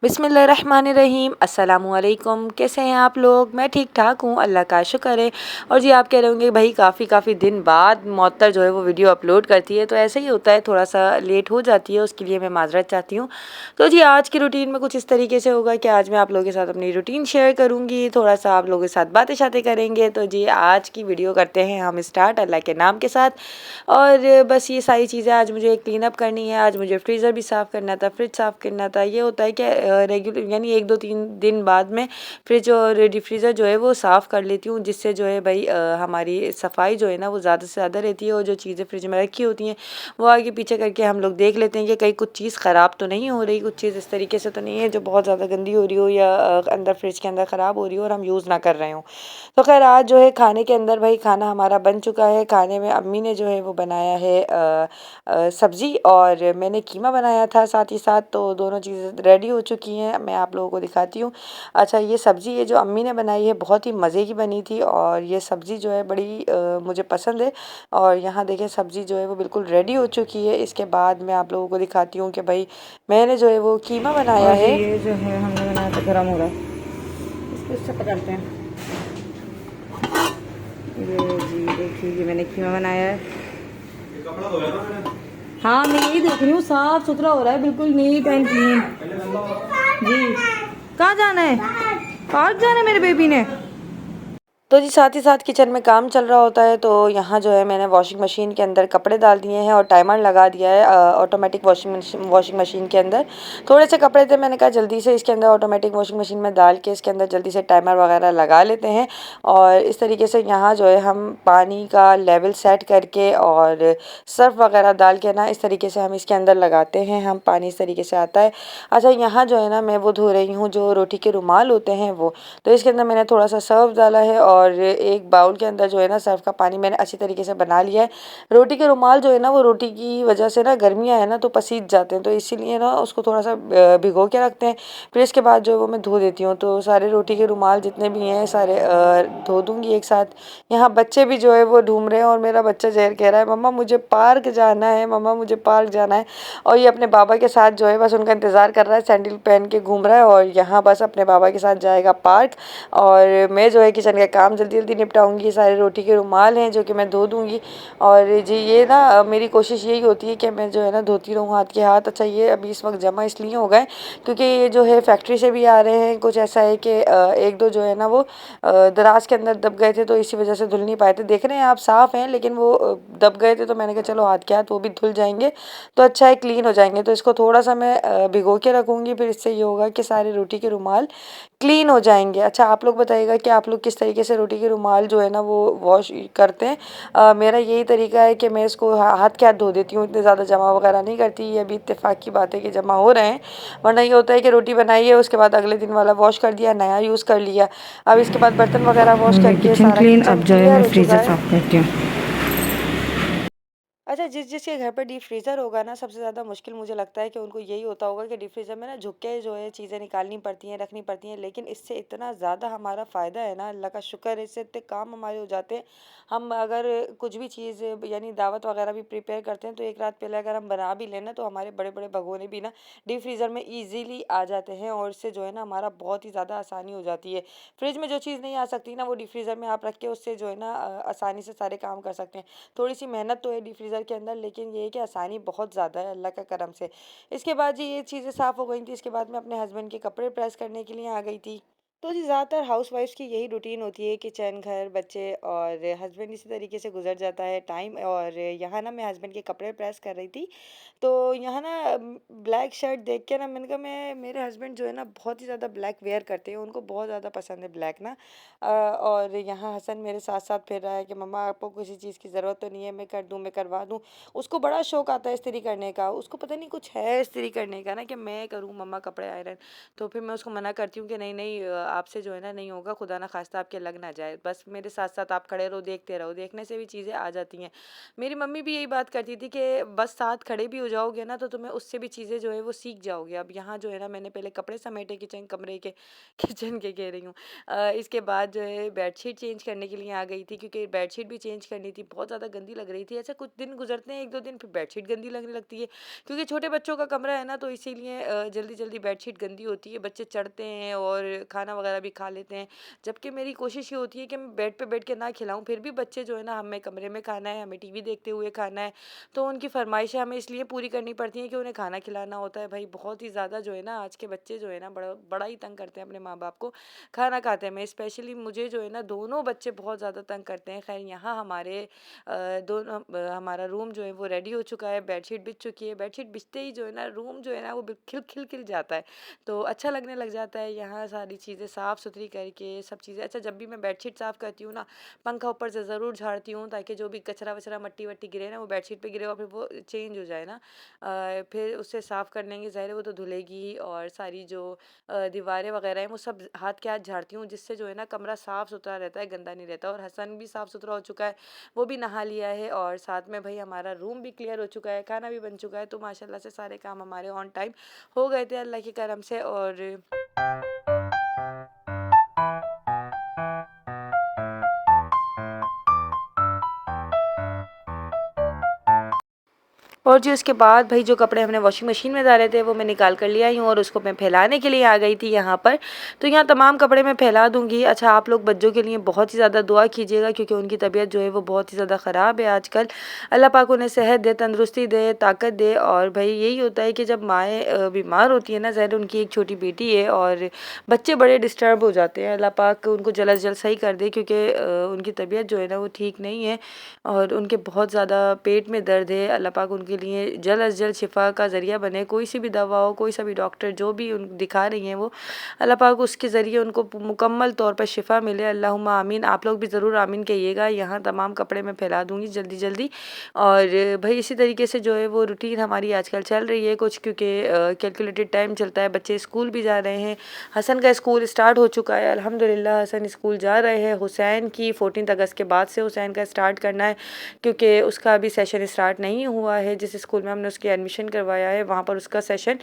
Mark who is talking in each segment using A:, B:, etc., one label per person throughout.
A: बिस्मिल्लाहिर्रहमानिर्रहीम। अस्सलामुअलैकुम। कैसे हैं आप लोग? मैं ठीक ठाक हूँ, अल्लाह का शुक्र है। और जी आप कह रहे होंगे भाई काफ़ी दिन बाद मुअत्तर जो है वो वीडियो अपलोड करती है, तो ऐसे ही होता है, थोड़ा सा लेट हो जाती है, उसके लिए मैं माजरत चाहती हूँ। तो जी आज की रूटीन में कुछ इस तरीके से होगा कि आज मैं आप लोगों के साथ अपनी रूटीन शेयर करूँगी, थोड़ा सा आप लोगों के साथ बातें शातें करेंगे। तो जी आज की वीडियो करते हैं हम स्टार्ट अल्लाह के नाम के साथ। और बस ये सारी चीज़ें आज मुझे क्लीन अप करनी है। आज मुझे फ्रीज़र भी साफ़ करना था, फ्रिज साफ़ करना था। ये होता है कि रेगुलर यानी 1-2-3 दिन बाद में फ्रिज और डीप फ्रीज़र जो है वो साफ़ कर लेती हूँ, जिससे जो है भाई हमारी सफाई जो है ना वो ज़्यादा से ज़्यादा रहती है। और जो चीज़ें फ्रिज में रखी होती हैं वो आगे पीछे करके हम लोग देख लेते हैं कि कहीं कुछ चीज़ ख़राब तो नहीं हो रही, कुछ चीज़ इस तरीके से तो नहीं है जो बहुत ज़्यादा गंदी हो रही हो या अंदर फ्रिज के अंदर ख़राब हो रही हो और हम यूज़ ना कर रहे हों। तो खैर आज जो है खाने के अंदर भाई खाना हमारा बन चुका है। खाने में अम्मी ने जो है वो बनाया है सब्ज़ी और मैंने कीमा बनाया था साथ ही साथ। तो दोनों चीज़ें रेडी हो चुकी हैं, मैं आप लोगों को दिखाती हूँ। अच्छा, ये सब्ज़ी है जो अम्मी ने बनाई है बहुत ही मज़े की बनी थी और ये सब्ज़ी जो है बड़ी मुझे पसंद है। और यहाँ देखें सब्ज़ी जो है वो बिल्कुल रेडी हो चुकी है। इसके बाद मैं आप लोगों को दिखाती हूँ कि भाई मैंने जो है वो कीमा बनाया है। ये जो है हमने बनाया था गरम हो रहा है, इसको इससे पकड़ते हैं। ये जी देखिए ये मैंने कीमा बनाया है। हाँ मैं यही देख रही हूँ, साफ सुथरा हो रहा है, बिल्कुल नीट एंड क्लीन। जी कहाँ जाना है? पार्क जाना है मेरे बेबी ने। तो जी साथ ही साथ किचन में काम चल रहा होता है। तो यहाँ जो है मैंने वॉशिंग मशीन के अंदर कपड़े डाल दिए हैं और टाइमर लगा दिया है ऑटोमेटिक वॉशिंग मशीन के अंदर। थोड़े से कपड़े थे, मैंने कहा जल्दी से इसके अंदर ऑटोमेटिक वॉशिंग मशीन में डाल के इसके अंदर जल्दी से टाइमर वगैरह लगा लेते हैं। और इस तरीके से यहाँ जो है हम पानी का लेवल सेट करके और सर्फ वगैरह डाल के ना इस तरीके से हम इसके अंदर लगाते हैं, हम पानी इस तरीके से आता है। अच्छा, यहाँ जो है ना मैं वो धो रही हूँ जो रोटी के रुमाल होते हैं वो। तो इसके अंदर मैंने थोड़ा सा सर्फ डाला है और एक बाउल के अंदर जो है ना सर्फ का पानी मैंने अच्छी तरीके से बना लिया है। रोटी के रुमाल जो है ना वो रोटी की वजह से ना गर्मियाँ है ना तो पसीज जाते हैं, तो इसीलिए ना उसको थोड़ा सा भिगो के रखते हैं। फिर इसके बाद जो है वो मैं धो देती हूँ। तो सारे रोटी के रुमाल जितने भी हैं सारे धो दूँगी एक साथ। यहाँ बच्चे भी जो है वो ढूंढ रहे हैं और मेरा बच्चा जहर कह रहा है मम्मा मुझे पार्क जाना है, मम्मा मुझे पार्क जाना है। और ये अपने बाबा के साथ जो है बस उनका इंतज़ार कर रहा है, सैंडल पहन के घूम रहा है और यहाँ बस अपने बाबा के साथ जाएगा पार्क। और मैं जो है किचन का काम जल्दी जल्दी निपटाऊंगी। सारे रोटी के रुमाल हैं जो कि मैं धो दूंगी। और जी ये ना मेरी कोशिश यही होती है कि मैं जो है ना धोती रहूँ हाथ के हाथ। अच्छा, ये अभी इस वक्त जमा इसलिए हो गए क्योंकि ये जो है फैक्ट्री से भी आ रहे हैं। कुछ ऐसा है कि एक दो जो है ना वो दराज के अंदर दब गए थे, तो इसी वजह से धुल नहीं पाए थे। देख रहे हैं आप साफ़ हैं लेकिन वो दब गए थे, तो मैंने कहा चलो हाथ के हाथ वो भी धुल जाएंगे तो अच्छा है, क्लीन हो जाएंगे। तो इसको थोड़ा सा मैं भिगो के रखूँगी, फिर इससे ये होगा कि सारे रोटी के रुमाल क्लीन हो जाएंगे। अच्छा, आप लोग बताइएगा कि आप लोग किस तरीके से रोटी के रुमाल जो है ना वो वॉश करते हैं। मेरा यही तरीका है कि मैं इसको हाथ के हाथ धो देती हूँ, इतने ज़्यादा जमा वगैरह नहीं करती। ये अभी इत्तेफाक की बात है कि जमा हो रहे हैं, वरना ये होता है कि रोटी बनाई है उसके बाद अगले दिन वाला वॉश कर दिया, नया यूज़ कर लिया। अब इसके बाद बर्तन वगैरह वॉश करके
B: किचन
A: सारा
B: क्लीन।
A: किचन
B: अब जो है
A: क्लियर
B: मैं
A: हो चुका
B: फ्रीज़र
A: है।
B: साफ़ करती हूँ।
A: अच्छा, जिसके घर पर डीप फ्रीज़र होगा ना सबसे ज़्यादा मुश्किल मुझे लगता है कि उनको यही होता होगा कि डीप फ्रीज़र में ना झुक के जो है चीज़ें निकालनी पड़ती हैं, रखनी पड़ती हैं। लेकिन इससे इतना ज़्यादा हमारा फ़ायदा है ना, अल्लाह का शुक्र है, इससे इतने काम हमारे हो जाते हैं। हम अगर कुछ भी चीज़ यानी दावत वगैरह भी प्रिपेयर करते हैं तो एक रात पहले अगर हम बना भी लें ना तो हमारे बड़े बड़े भगोने भी ना डीप फ्रीज़र में ईज़िली आ जाते हैं और इससे जो है ना हमारा बहुत ही ज़्यादा आसानी हो जाती है। फ्रिज में जो चीज़ नहीं आ सकती ना वो डीप फ्रीज़र में आप रख के उससे जो है ना आसानी से सारे काम कर सकते हैं। थोड़ी सी मेहनत तो है डीप फ्रीज़र के अंदर, लेकिन ये है कि आसानी बहुत ज़्यादा है अल्लाह का करम से। इसके बाद जी ये चीज़ें साफ़ हो गई थी। इसके बाद मैं अपने हस्बैंड के कपड़े प्रेस करने के लिए आ गई थी। तो जी ज़्यादातर हाउसवाइफ्स की यही रूटीन होती है, किचन, घर, बच्चे और हस्बैंड, इसी तरीके से गुजर जाता है टाइम। और यहाँ ना मैं हस्बैंड के कपड़े प्रेस कर रही थी। तो यहाँ ना ब्लैक शर्ट देख के ना मैंने कहा मैं मेरे हस्बैंड जो है ना बहुत ही ज़्यादा ब्लैक वेयर करते हैं, उनको बहुत ज़्यादा पसंद है ब्लैक ना। और यहाँ हसन मेरे साथ साथ फिर रहा है कि मम्मा आपको किसी चीज़ की ज़रूरत तो नहीं है, मैं कर दूँ, मैं करवा दूँ। उसको बड़ा शौक आता है इस्त्री करने का, उसको पता नहीं कुछ है इस्त्री करने का ना कि मैं करूँ मम्मा कपड़े आयरन। तो फिर मैं उसको मना करती हूँ कि नहीं नहीं आपसे जो है ना नहीं होगा, खुदा ना खास्ता आपके लग ना जाए, बस मेरे साथ साथ आप खड़े रहो, देखते रहो, देखने से भी चीज़ें आ जाती हैं। मेरी मम्मी भी यही बात करती थी कि बस साथ खड़े भी हो जाओगे ना तो तुम्हें उससे भी चीज़ें जो है वो सीख जाओगे। अब यहाँ जो है ना मैंने पहले कपड़े समेटे किचन कमरे के किचन के कह रही हूँ, इसके बाद जो है बेडशीट चेंज करने के लिए आ गई थी, क्योंकि बेडशीट भी चेंज करनी थी, बहुत ज़्यादा गंदी लग रही थी। अच्छा कुछ दिन गुजरते हैं, 1-2 दिन, फिर बेडशीट गंदी लगने लगती है, क्योंकि छोटे बच्चों का कमरा है ना, तो इसीलिए जल्दी जल्दी बेडशीट गंदी होती है, बच्चे चढ़ते हैं और खाना वगैरह भी खा लेते हैं। जबकि मेरी कोशिश ये होती है कि मैं बेड पे बैठ के ना खिलाऊं, फिर भी बच्चे जो है ना, हमें कमरे में खाना है, हमें टीवी देखते हुए खाना है, तो उनकी फरमाइशें हमें इसलिए पूरी करनी पड़ती हैं कि उन्हें खाना खिलाना होता है। भाई बहुत ही ज़्यादा जो है ना आज के बच्चे जो है ना बड़ा बड़ा ही तंग करते हैं अपने माँ बाप को खाना खाते में, स्पेशली मुझे जो है ना दोनों बच्चे बहुत ज़्यादा तंग करते हैं। खैर यहाँ हमारे दोनों हमारा रूम जो है वो रेडी हो चुका है, बेडशीट बिछ चुकी है, बेडशीट बिछते ही जो है ना रूम जो है ना वो खिल खिल खिल जाता है, तो अच्छा लगने लग जाता है। यहाँ सारी चीज़ें साफ़ सुथरी करके सब चीज़ें, अच्छा जब भी मैं बेडशीट साफ़ करती हूँ ना, पंखा ऊपर से ज़रूर झाड़ती हूँ, ताकि जो भी कचरा वचरा मट्टी वट्टी गिरे ना वो बेडशीट पे गिरे और फिर वो चेंज हो जाए ना, फिर उससे साफ़ कर लेंगे, ज़ाहिर है वो तो धुलेगी। और सारी जो दीवारें वगैरह हैं वो सब हाथ के हाथ झाड़ती हूँ, जिससे जो है ना कमरा साफ़ सुथरा रहता है, गंदा नहीं रहता। और हसन भी साफ़ सुथरा हो चुका है, वो भी नहा लिया है, और साथ में भाई हमारा रूम भी क्लियर हो चुका है, खाना भी बन चुका है, तो माशाल्लाह से सारे काम हमारे ऑन टाइम हो गए थे अल्लाह के करम से। और जी उसके बाद भाई जो कपड़े हमने वॉशिंग मशीन में डाले थे वो मैं निकाल कर ले आई हूँ, और उसको मैं फैलाने के लिए आ गई थी यहाँ पर। तो यहाँ तमाम कपड़े मैं फैला दूँगी। अच्छा आप लोग बच्चों के लिए बहुत ही ज़्यादा दुआ कीजिएगा, क्योंकि उनकी तबीयत जो है वो बहुत ही ज़्यादा ख़राब है आजकल। अल्लाह पाक उन्हें सेहत दे, तंदरुस्ती दे, ताकत दे। और भाई यही होता है कि जब माएँ बीमार होती है ना, ज़ाहिर उनकी एक छोटी बेटी है और बच्चे बड़े डिस्टर्ब हो जाते हैं। अल्लाह पाक उनको जल्द से जल्द सही कर दे, क्योंकि उनकी तबीयत जो है ना वो ठीक नहीं है, और उनके बहुत ज़्यादा पेट में दर्द है। अल्लाह पाक उनके लिए जल्द अज जल्द शिफा का ज़रिया बने। कोई सी भी दवा हो, कोई सा भी डॉक्टर जो भी उन दिखा रही हैं वो, अल्लाह पाक उसके ज़रिए उनको मुकम्मल तौर पर शिफा मिले। अल्लाहुम्मा आमीन। आप लोग भी ज़रूर आमीन कहिएगा। यहाँ तमाम कपड़े मैं फैला दूँगी जल्दी जल्दी। और भाई इसी तरीके से जो है वो रूटीन हमारी आजकल चल रही है कुछ, क्योंकि कैलकुलेटेड टाइम चलता है, बच्चे स्कूल भी जा रहे हैं। हसन का स्कूल स्टार्ट हो चुका है अल्हम्दुलिल्लाह, हसन स्कूल जा रहे हैं। हुसैन की 14 अगस्त के बाद से हुसैन का स्टार्ट करना है, क्योंकि उसका अभी सेशन स्टार्ट नहीं हुआ है। जिस स्कूल में हमने उसकी एडमिशन करवाया है वहाँ पर उसका सेशन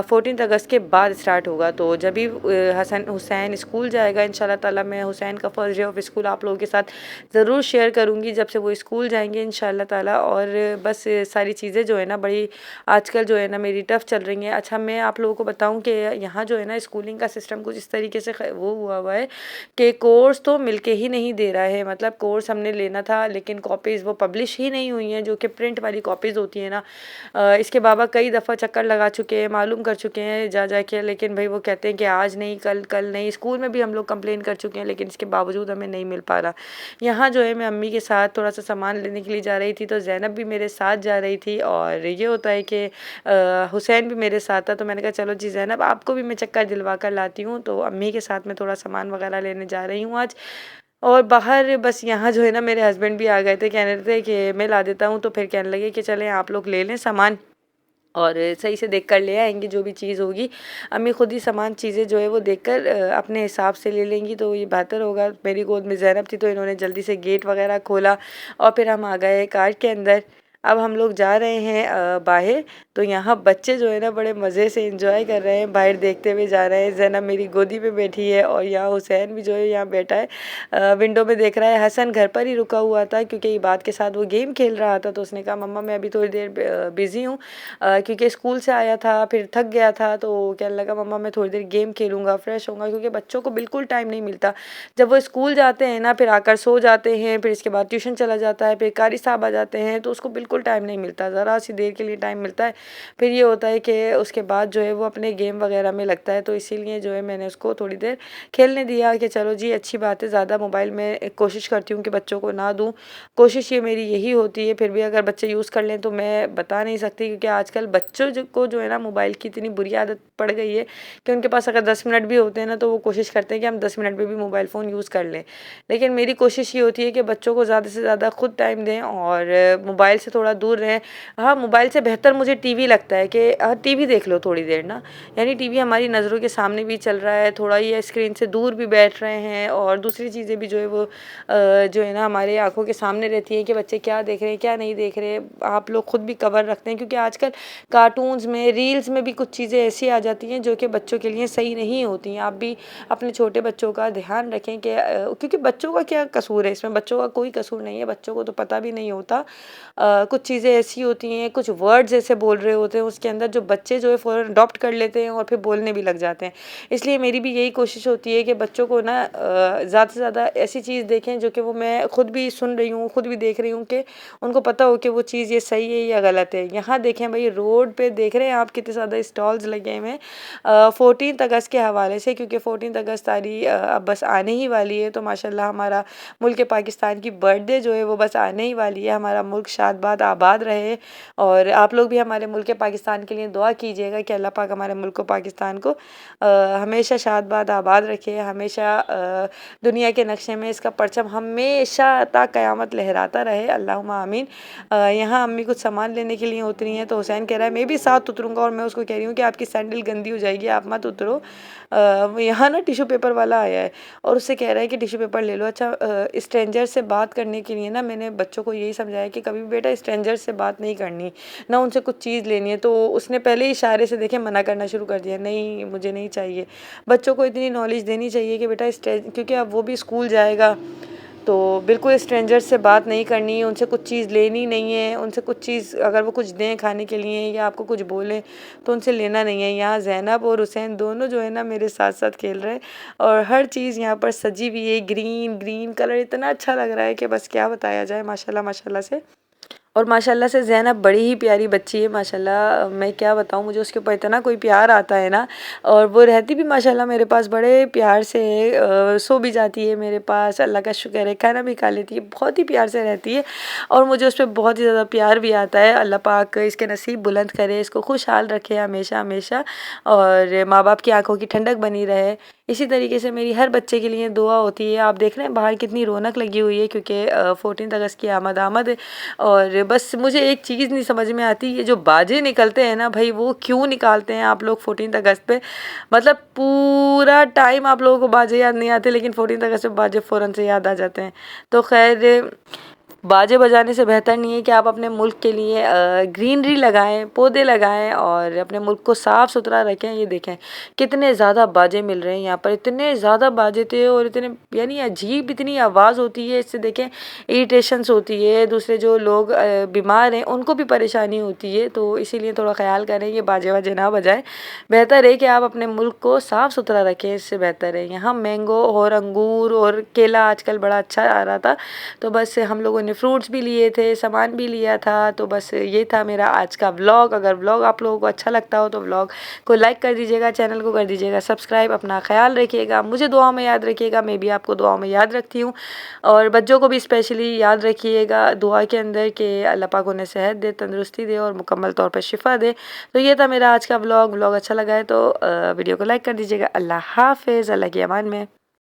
A: 14 अगस्त के बाद स्टार्ट होगा। तो जब भी हुसैन स्कूल जाएगा इंशाल्लाह ताला, मैं हुसैन का फर्स्ट डे ऑफ स्कूल आप लोगों के साथ ज़रूर शेयर करूँगी जब से वो स्कूल जाएंगे इंशाल्लाह ताला। और बस सारी चीज़ें जो है ना बड़ी आजकल जो है ना मेरी टफ़ चल रही हैं। अच्छा मैं आप लोगों को बताऊँ कि यहाँ जो है ना स्कूलिंग का सिस्टम कुछ इस तरीके से वो हुआ है कि कोर्स तो मिलके ही नहीं दे रहा है। मतलब कोर्स हमने लेना था, लेकिन कॉपीज़ वो पब्लिश ही नहीं हुई हैं, जो कि प्रिंट वाली कॉपीज़ होती हैं ना। इसके बाबा कई दफ़ा चक्कर लगा चुके हैं, मालूम कर चुके हैं जा के, लेकिन भाई वो कहते हैं कि आज नहीं, कल नहीं। स्कूल में भी हम लोग कंप्लेन कर चुके हैं, लेकिन इसके बावजूद हमें नहीं मिल पा रहा। यहाँ जो है मैं अम्मी के साथ थोड़ा सा सामान लेने के लिए जा रही थी, तो ज़ैनब भी मेरे साथ जा रही थी। और ये होता है कि हुसैन भी मेरे साथ था, तो मैंने कहा चलो जी ज़ैनब आपको भी मैं चक्कर दिलवा कर लाती हूँ। तो अम्मी के साथ मैं थोड़ा सामान वगैरह लेने जा रही हूँ आज। और बाहर बस यहाँ जो है ना मेरे हस्बैंड भी आ गए थे, कहने थे कि मैं ला देता हूँ, तो फिर कहने लगे कि चलें आप लोग ले लें सामान और सही से देख कर ले आएंगे जो भी चीज़ होगी। अम्मी खुद ही सामान चीज़ें जो है वो देख कर अपने हिसाब से ले लेंगी, तो ये बेहतर होगा। मेरी गोद में ज़ैनब थी, तो इन्होंने जल्दी से गेट वगैरह खोला और फिर हम आ गए कार के अंदर। अब हम लोग जा रहे हैं बाहर। तो यहाँ बच्चे जो है ना बड़े मज़े से एंजॉय कर रहे हैं, बाहर देखते हुए जा रहे हैं। ज़ैनब मेरी गोदी में बैठी है और यहाँ हुसैन भी जो है यहाँ बैठा है, विंडो में देख रहा है। हसन घर पर ही रुका हुआ था, क्योंकि इबाद के साथ वो गेम खेल रहा था। तो उसने कहा मम्मा मैं अभी थोड़ी देर बिज़ी हूँ, क्योंकि स्कूल से आया था फिर थक गया था। तो कहने लगा मम्मा मैं थोड़ी देर गेम खेलूँगा, फ्रेश होऊंगा, क्योंकि बच्चों को बिल्कुल टाइम नहीं मिलता। जब वो स्कूल जाते हैं ना, फिर आकर सो जाते हैं, फिर इसके बाद ट्यूशन चला जाता है, फिर कारी साहब आ जाते हैं, तो उसको बिल्कुल टाइम नहीं मिलता, ज़रा सी देर के लिए टाइम मिलता है। फिर ये होता है कि उसके बाद जो है वो अपने गेम वगैरह में लगता है। तो इसीलिए जो है मैंने उसको थोड़ी देर खेलने दिया कि चलो जी अच्छी बात है। ज़्यादा मोबाइल में कोशिश करती हूँ कि बच्चों को ना दूँ, कोशिश ये मेरी यही होती है। फिर भी अगर बच्चे यूज़ कर लें तो मैं बता नहीं सकती, क्योंकि आजकल बच्चों को जो है ना मोबाइल की इतनी बुरी आदत पड़ गई है कि उनके पास अगर 10 मिनट भी होते हैं ना, तो वो कोशिश करते हैं कि हम 10 मिनट में भी मोबाइल फ़ोन यूज़ कर लें। लेकिन मेरी कोशिश ये होती है कि बच्चों को ज़्यादा से ज़्यादा खुद टाइम दें और मोबाइल से थोड़ा थोड़ा दूर रहें। हाँ, मोबाइल से बेहतर मुझे टीवी लगता है कि टीवी देख लो थोड़ी देर ना, यानी टीवी हमारी नज़रों के सामने भी चल रहा है, थोड़ा ये स्क्रीन से दूर भी बैठ रहे हैं, और दूसरी चीज़ें भी जो है वो जो है ना हमारे आंखों के सामने रहती है कि बच्चे क्या देख रहे हैं क्या नहीं देख रहे। आप लोग खुद भी कवर रखते हैं, क्योंकि आजकल कार्टून्स में, रील्स में भी कुछ चीज़ें ऐसी आ जाती हैं जो कि बच्चों के लिए सही नहीं होती हैं। आप भी अपने छोटे बच्चों का ध्यान रखें कि क्योंकि बच्चों का क्या कसूर है इसमें, बच्चों का कोई कसूर नहीं है, बच्चों को तो पता भी नहीं होता। कुछ चीज़ें ऐसी होती हैं, कुछ वर्ड्स ऐसे बोल रहे होते हैं उसके अंदर, जो बच्चे जो है फ़ौरन अडॉप्ट कर लेते हैं और फिर बोलने भी लग जाते हैं। इसलिए मेरी भी यही कोशिश होती है कि बच्चों को ना ज़्यादा से ज़्यादा ऐसी चीज़ देखें जो कि वो मैं खुद भी सुन रही हूँ, खुद भी देख रही हूँ, कि उनको पता हो कि वो चीज़ ये सही है या गलत है। यहाँ देखें भाई, रोड पे देख रहे हैं आप कितने ज़्यादा स्टॉल्स लगे हुए हैं 14 अगस्त के हवाले से, क्योंकि 14 अगस्त तारीख अब बस आने ही वाली है। तो माशाल्लाह हमारा मुल्क पाकिस्तान की बर्थडे जो है वो बस आने ही वाली है। हमारा मुल्क शादबाद आबाद रहे, और आप लोग भी हमारे मुल्क पाकिस्तान के लिए दुआ कीजिएगा कि अल्लाह पाक हमारे मुल्क पाकिस्तान को हमेशा शादबाद आबाद रखे, हमेशा दुनिया के नक्शे में इसका परचम हमेशा ता क़यामत लहराता रहे, अल्लाहुम्मा आमीन। यहाँ अम्मी कुछ सामान लेने के लिए उतरी हैं, तो हुसैन कह रहा है मैं भी साथ उतरूँगा, और मैं उसको कह रही हूँ कि आपकी सैंडल गंदी हो जाएगी, आप मत उतरो। यहाँ ना टिशू पेपर वाला आया है और उससे कह रहा है कि टिशू पेपर ले लो। अच्छा, स्ट्रेंजर से बात करने के लिए ना मैंने बच्चों को यही समझाया कि कभी भी बेटा स्ट्रेंजर से बात नहीं करनी, ना उनसे कुछ चीज़ लेनी है। तो उसने पहले ही इशारे से देखे मना करना शुरू कर दिया, नहीं मुझे नहीं चाहिए। बच्चों को इतनी नॉलेज देनी चाहिए कि बेटा क्योंकि अब वो भी स्कूल जाएगा, तो बिल्कुल स्ट्रेंजर से बात नहीं करनी है, उनसे कुछ चीज़ लेनी नहीं है, उनसे कुछ चीज़ अगर वो कुछ दें खाने के लिए या आपको कुछ बोलें तो उनसे लेना नहीं है। यहाँ ज़ैनब और हुसैन दोनों जो है ना मेरे साथ साथ खेल रहे हैं, और हर चीज़ यहाँ पर सजी हुई है, ग्रीन ग्रीन कलर इतना अच्छा लग रहा है कि बस क्या बताया जाए, माशाल्लाह माशाल्लाह से। और माशाल्लाह से ज़ैनब बड़ी ही प्यारी बच्ची है माशाल्लाह, मैं क्या बताऊँ, मुझे उसके ऊपर इतना कोई प्यार आता है ना। और वो रहती भी माशाल्लाह मेरे पास बड़े प्यार से सो भी जाती है मेरे पास, अल्लाह का शुक्र है, खाना भी खा लेती है, बहुत ही प्यार से रहती है, और मुझे उस पर बहुत ही ज़्यादा प्यार भी आता है। अल्लाह पाक इसके नसीब बुलंद करे, इसको खुशहाल रखे हमेशा हमेशा, और माँ बाप की आंखों की ठंडक बनी रहे। इसी तरीके से मेरी हर बच्चे के लिए दुआ होती है। आप देख रहे हैं बाहर कितनी रौनक लगी हुई है, क्योंकि 14 अगस्त की आमद है। और बस मुझे एक चीज़ नहीं समझ में आती, ये जो बाजे निकलते हैं ना भाई, वो क्यों निकालते हैं आप लोग 14 अगस्त पे? मतलब पूरा टाइम आप लोगों को बाजे याद नहीं आते, लेकिन 14 अगस्त पे बाजे फ़ौरन से याद आ जाते हैं। तो खैर, बाजे बजाने से बेहतर नहीं है कि आप अपने मुल्क के लिए ग्रीनरी लगाएं, पौधे लगाएं, और अपने मुल्क को साफ़ सुथरा रखें। ये देखें कितने ज़्यादा बाजे मिल रहे हैं यहाँ पर, इतने ज़्यादा बाजे थे, और इतने यानी अजीब इतनी आवाज़ होती है, इससे देखें इरिटेशंस होती है, दूसरे जो लोग बीमार हैं उनको भी परेशानी होती है। तो इसीलिए थोड़ा ख्याल करें, ये बाजे वाजे ना बजाएं। बेहतर है कि आप अपने मुल्क को साफ़ सुथरा रखें, इससे बेहतर है। यहाँ मैंगो और अंगूर और केला आजकल बड़ा अच्छा आ रहा था, तो बस हम लोगों ने फ्रूट्स भी लिए थे, सामान भी लिया था। तो बस ये था मेरा आज का व्लॉग। अगर व्लॉग आप लोगों को अच्छा लगता हो तो व्लॉग को लाइक कर दीजिएगा, चैनल को कर दीजिएगा सब्सक्राइब। अपना ख्याल रखिएगा, मुझे दुआओं में याद रखिएगा, मैं भी आपको दुआओं में याद रखती हूँ, और बच्चों को भी स्पेशली याद रखिएगा दुआ के अंदर कि अल्लाह पाक उन्हें सेहत दे, तंदुरुस्ती दे, और मुकम्मल तौर पर शिफा दे। तो ये था मेरा आज का व्लॉग अच्छा लगा है तो वीडियो को लाइक कर दीजिएगा। अल्लाह हाफिज़, अल्लाह की अमान में।